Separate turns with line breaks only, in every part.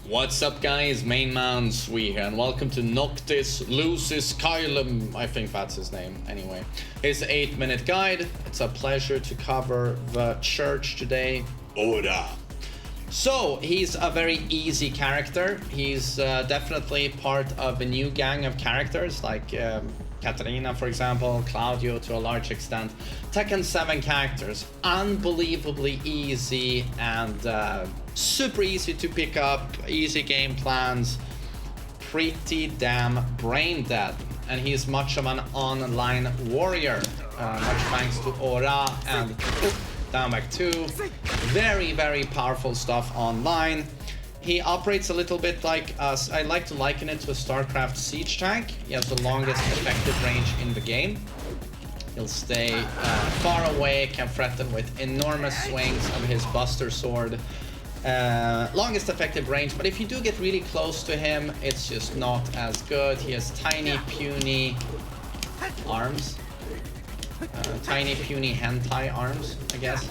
What's up guys, MainManSWE here and welcome to Noctis Lucis Kylum, I think that's his name anyway. His 8-minute guide. It's a pleasure to cover the church today. Ora. So, he's a very easy character. He's definitely part of a new gang of characters like Katarina, for example, Claudio to a large extent. Tekken 7 characters, unbelievably easy and super easy to pick up, easy game plans, pretty damn brain dead. And he's much of an online warrior, much thanks to Ora and down back 2. Very, very powerful stuff online. He operates a little bit like us. I like to liken it to a StarCraft siege tank. He has the longest effective range in the game. He'll stay far away, can threaten with enormous swings of his Buster Sword. Longest effective range, but if you do get really close to him, it's just not as good. He has tiny, puny arms. Tiny, puny hentai arms, I guess.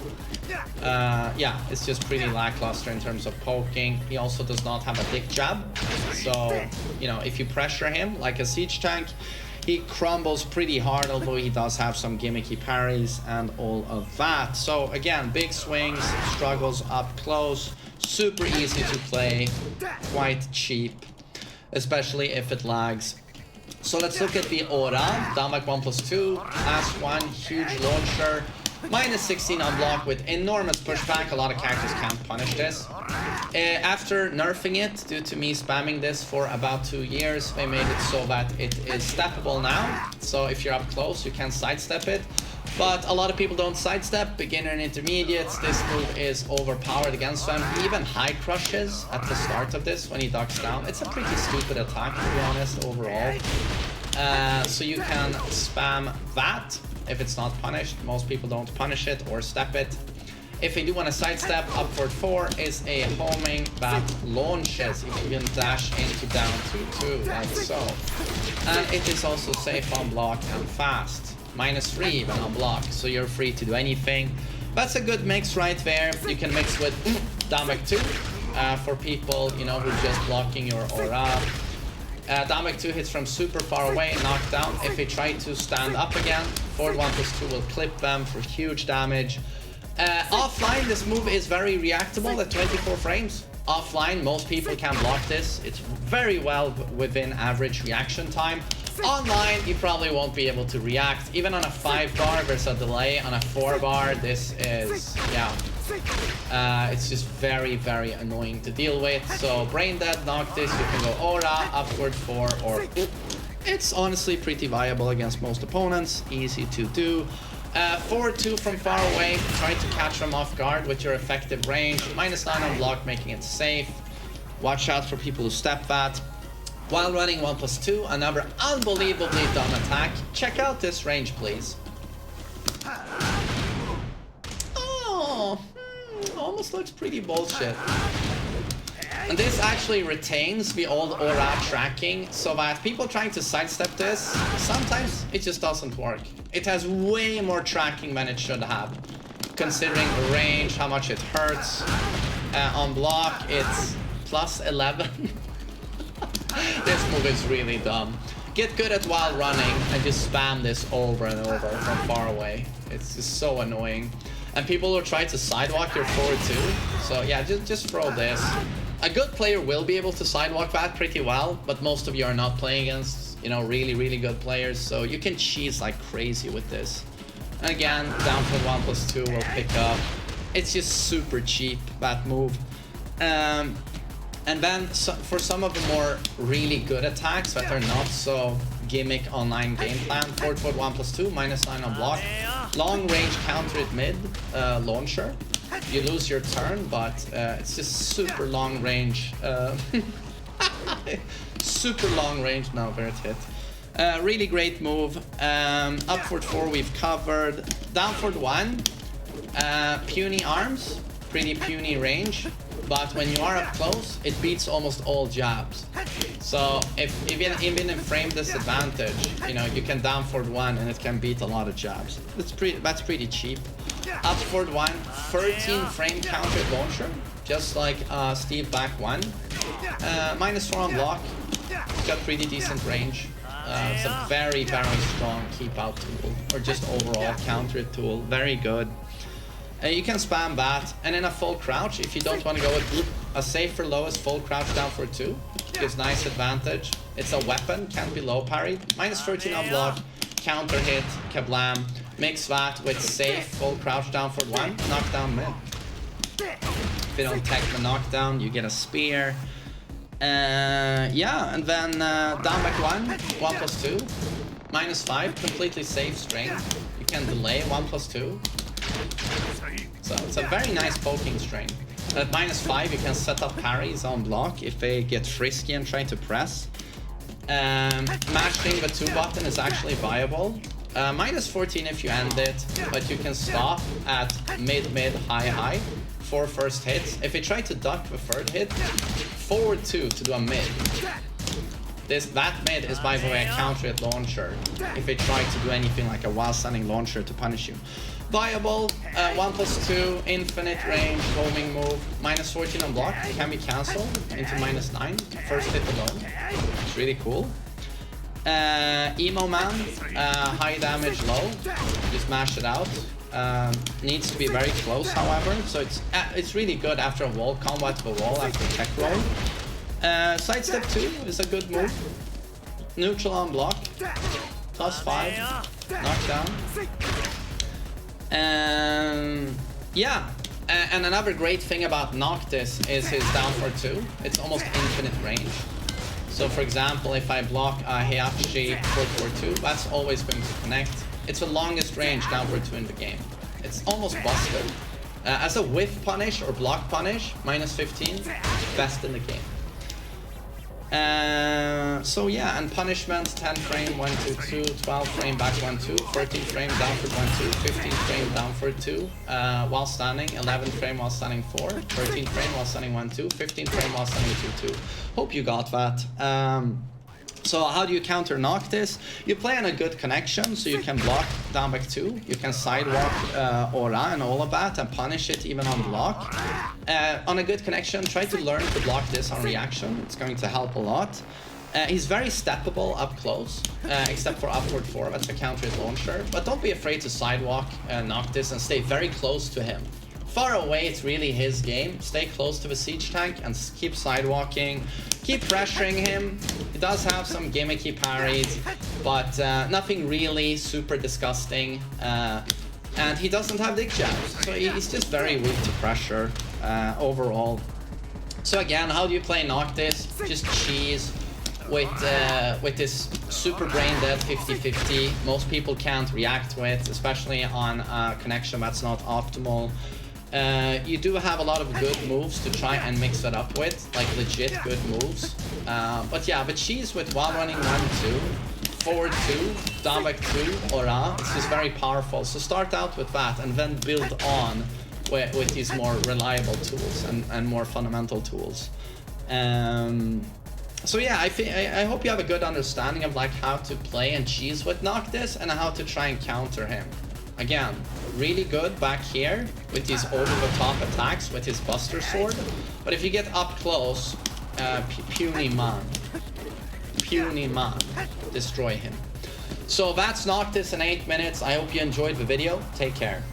Yeah, it's just pretty lackluster in terms of poking. He also does not have a dick jab. So, you know, if you pressure him like a siege tank, he crumbles pretty hard, although he does have some gimmicky parries and all of that. So again, big swings, struggles up close, super easy to play, quite cheap, especially if it lags. So let's look at the Ora, down back 1+2, last one, huge launcher, minus 16 on block with enormous pushback. A lot of characters can't punish this. After nerfing it, due to me spamming this for about 2 years, they made it so that it is steppable now. So if you're up close, you can sidestep it. But a lot of people don't sidestep, beginner and intermediates. This move is overpowered against them. He even high crushes at the start of this when he ducks down. It's a pretty stupid attack, to be honest, overall. So you can spam that if it's not punished. Most people don't punish it or step it. If you do want to sidestep, upward 4 is a homing that launches. You can dash into down 2-2, like so. And it is also safe on block and fast. -3 even on block, so you're free to do anything. That's a good mix right there. You can mix with down back 2 for people, you know, who are just blocking your Ora. Down back 2 hits from super far away, knockdown. If they try to stand up again, forward 1+2 will clip them for huge damage. Offline, this move is very reactable at 24 frames. Offline, most people can block this. It's very well within average reaction time. Online, you probably won't be able to react. Even on a 5-bar, there's a delay. On a 4-bar, this is, yeah, it's just very, very annoying to deal with. So, brain dead, Noctis, you can go Ora, upward 4, or it's honestly pretty viable against most opponents. Easy to do. Forward 2 from far away, try to catch them off guard with your effective range. -9 on block, making it safe. Watch out for people who step that. While running 1+2, another unbelievably dumb attack. Check out this range, please. Oh, almost looks pretty bullshit. And this actually retains the old Ora tracking, so that people trying to sidestep this, sometimes it just doesn't work. It has way more tracking than it should have, considering the range, how much it hurts. On block, it's +11. This move is really dumb. Get good at while running and just spam this over and over from far away. It's just so annoying. And people will try to sidewalk your forward 2. So yeah, just throw this. A good player will be able to sidewalk that pretty well, but most of you are not playing against, you know, really, really good players. So you can cheese like crazy with this. And again, down for 1+2 will pick up. It's just super cheap, that move. And then for some of the more really good attacks that are not so gimmick online game plan, forward 1+2, -9 on block, long range counter at mid, launcher. You lose your turn, but it's just super long range. Super long range. No, there it hit. Really great move. Upward 4 we've covered. Downward 1, puny arms, pretty puny range. But when you are up close, it beats almost all jabs. So if even in frame disadvantage, you know, you can down forward 1 and it can beat a lot of jabs. That's pretty cheap. Up forward 1, 13 frame counter launcher, just like Steve back 1. -4 on block. Got pretty decent range. It's a very, very strong keep out tool, or just overall counter tool. Very good. You can spam that, and in a full crouch, if you don't want to go with a safer lowest full crouch down for 2, gives nice advantage. It's a weapon, can't be low parried. -13 on block, counter hit, kablam. Mix that with safe full crouch down for 1, knockdown mid. If you don't tech the knockdown, you get a spear. Yeah, and then down back 1, 1+2, -5, completely safe string. You can delay 1+2. So it's a very nice poking string. At -5, you can set up parries on block if they get frisky and try to press. Mashing the 2 button is actually viable. -14 if you end it, but you can stop at mid, high, 4 first hits. If you try to duck the 3rd hit, forward 2 to do a mid. That mid is, by the way, a counter hit launcher. If they try to do anything like a while standing launcher to punish you. Viable, 1+2, infinite range, homing move, -14 on block, can be cancelled into -9, first hit alone. It's really cool. Emo Man, high damage, low, just mash it out. Needs to be very close, however, so it's really good after a wall combat to the wall after tech roll. Sidestep 2 is a good move. Neutral on block, +5, knockdown. Yeah, and another great thing about Noctis is his down for 2. It's almost infinite range. So for example, if I block a Heihachi 4-4-2, that's always going to connect. It's the longest range down for 2 in the game. It's almost busted. As a whiff punish or block punish, -15, best in the game. So yeah, and punishment 10 frame 1-2-2, 12 frame back 1-2, 13 frame down for 1-2, 15 frame down for 2 while standing, 11 frame while standing 4, 13 frame while standing 1-2, 15 frame while standing 2-2. Hope you got that. So how do you counter Noctis? You play on a good connection, so you can block down back 2, you can sidewalk Aura and all of that, and punish it even on block. On a good connection, try to learn to block this on reaction, it's going to help a lot. He's very steppable up close, except for upward 4, that's a counter hit launcher. But don't be afraid to sidewalk Noctis and stay very close to him. Far away, it's really his game. Stay close to the siege tank and keep sidewalking. Keep pressuring him. He does have some gimmicky parries, but nothing really super disgusting. And he doesn't have dig jabs, so he's just very weak to pressure overall. So again, how do you play Noctis? Just cheese with this super brain dead 50-50. Most people can't react to it, especially on a connection that's not optimal. You do have a lot of good moves to try and mix that up with, like legit good moves. But yeah, but cheese with while running 1-2, forward 2, down back 2, Aura, it's just very powerful. So start out with that and then build on with these more reliable tools and more fundamental tools. So yeah, I hope you have a good understanding of like how to play and cheese with Noctis and how to try and counter him. Again, really good back here with these over-the-top attacks with his Buster Sword. But if you get up close, puny man, destroy him. So that's Noctis in 8 minutes. I hope you enjoyed the video. Take care.